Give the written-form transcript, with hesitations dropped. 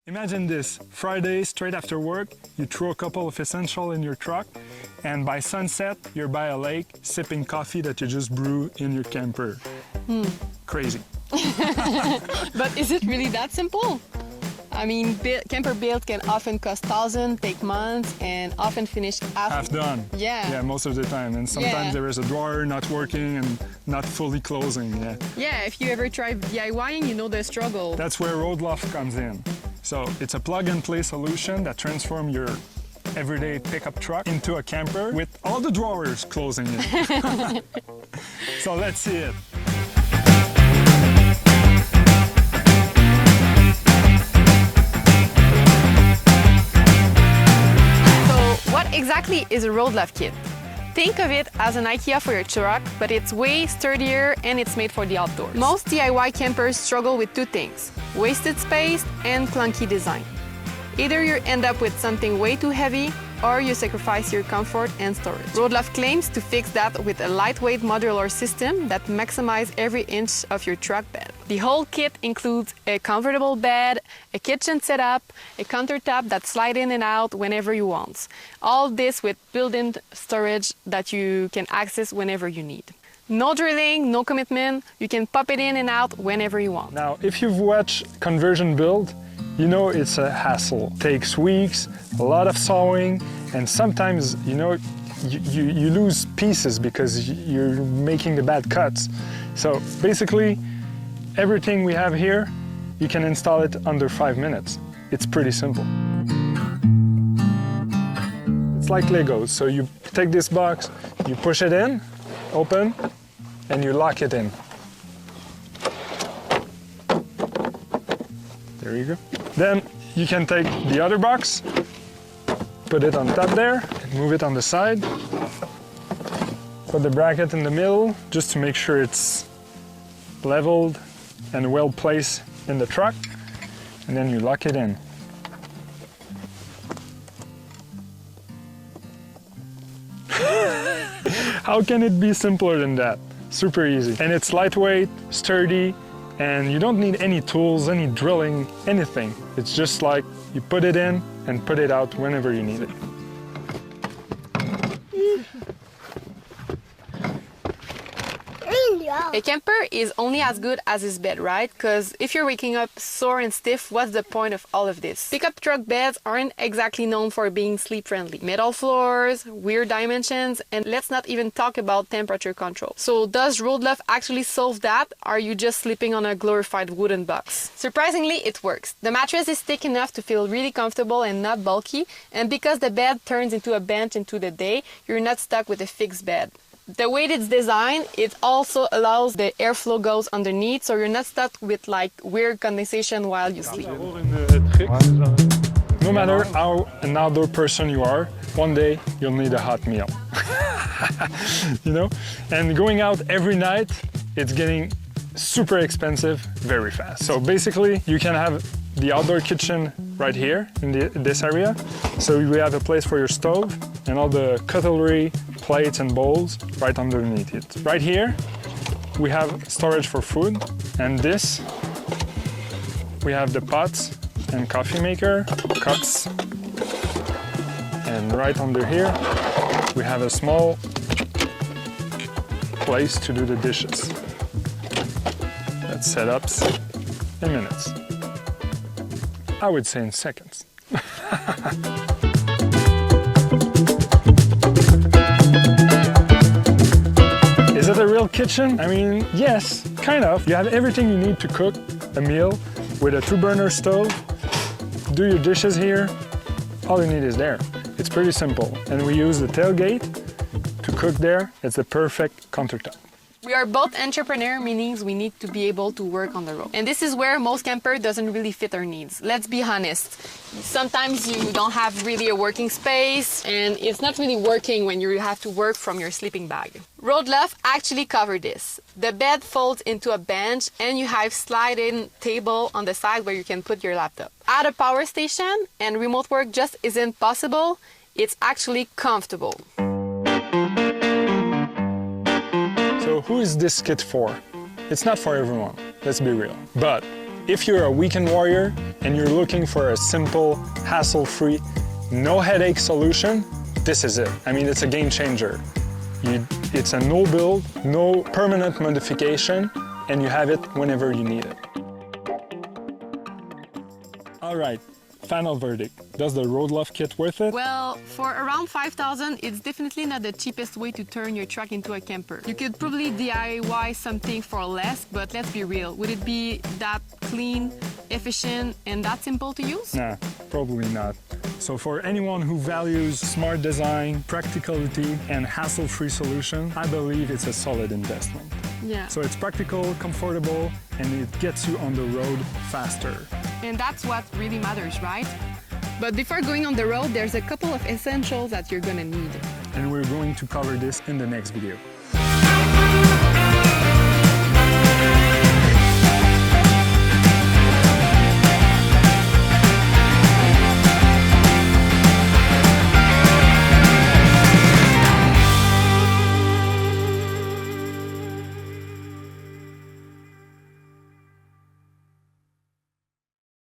Imagine this, Friday, straight after work, you throw a couple of essentials in your truck, and by sunset, you're by a lake, sipping coffee that you just brew in your camper. Crazy. But is it really that simple? I mean, camper build can often cost thousands, take months, and often finish Half done. Yeah, most of the time. And sometimes Yeah. there is a drawer not working and not fully closing. Yeah. Yeah, if you ever try DIYing, you know the struggle. That's where Roadloft comes in. So it's a plug-and-play solution that transforms your everyday pickup truck into a camper with all the drawers closing it. So let's see it. What exactly is a Roadloft kit? Think of it as an IKEA for your truck, but it's way sturdier and it's made for the outdoors. Most DIY campers struggle with two things: wasted space and clunky design. Either you end up with something way too heavy, or you sacrifice your comfort and storage. Roadloft claims to fix that with a lightweight modular system that maximizes every inch of your truck bed. The whole kit includes a comfortable bed, a kitchen setup, a countertop that slides in and out whenever you want. All this with built-in storage that you can access whenever you need. No drilling, no commitment, you can pop it in and out whenever you want. Now, if you've watched conversion build, you know it's a hassle. Takes weeks, a lot of sawing, and sometimes, you know, you lose pieces because you're making the bad cuts. So basically, everything we have here, you can install it under 5 minutes. It's pretty simple. It's like Legos. So you take this box, you push it in, open, and you lock it in. There you go. Then you can take the other box, put it on top there, and move it on the side. Put the bracket in the middle just to make sure it's leveled and well placed in the truck. And then you lock it in. How can it be simpler than that? Super easy. And it's lightweight, sturdy, and you don't need any tools, any drilling, anything. It's just like you put it in and put it out whenever you need it. A camper is only as good as his bed, right? Because if you're waking up sore and stiff, what's the point of all of this? Pickup truck beds aren't exactly known for being sleep-friendly. Metal floors, weird dimensions, and let's not even talk about temperature control. So does Roadloft actually solve that? Are you just sleeping on a glorified wooden box? Surprisingly, it works. The mattress is thick enough to feel really comfortable and not bulky, and because the bed turns into a bench into the day, you're not stuck with a fixed bed. The way it's designed, it also allows the airflow goes underneath, so you're not stuck with like weird condensation while you sleep. No matter how an outdoor person you are, one day you'll need a hot meal. You know? And going out every night, it's getting super expensive very fast. So basically, you can have the outdoor kitchen right here in this area. So we have a place for your stove and all the cutlery, plates and bowls right underneath it. Right here, we have storage for food, and this, we have the pots and coffee maker, cups, and right under here, we have a small place to do the dishes. That setups in minutes. I would say in seconds. Is it a real kitchen? I mean, yes, kind of. You have everything you need to cook a meal with a 2-burner stove. Do your dishes here. All you need is there. It's pretty simple. And we use the tailgate to cook there. It's the perfect countertop. We are both entrepreneurs, meaning we need to be able to work on the road. And this is where most camper doesn't really fit our needs. Let's be honest. Sometimes you don't have really a working space, and it's not really working when you have to work from your sleeping bag. Roadloft actually covered this. The bed folds into a bench, and you have slide-in table on the side where you can put your laptop. Add a power station, and remote work just isn't possible. It's actually comfortable. So who is this kit for? It's not for everyone, let's be real. But if you're a weekend warrior and you're looking for a simple, hassle-free, no headache solution, this is it. I mean, it's a game changer. It's a no build, no permanent modification, and you have it whenever you need it. All right, final verdict. Does the Roadlove kit worth it? Well, for around 5,000, it's definitely not the cheapest way to turn your truck into a camper. You could probably DIY something for less, but let's be real. Would it be that clean, efficient, and that simple to use? Nah, probably not. So for anyone who values smart design, practicality, and hassle-free solution, I believe it's a solid investment. Yeah. So it's practical, comfortable, and it gets you on the road faster. And that's what really matters, right? But before going on the road, there's a couple of essentials that you're gonna need. And we're going to cover this in the next video.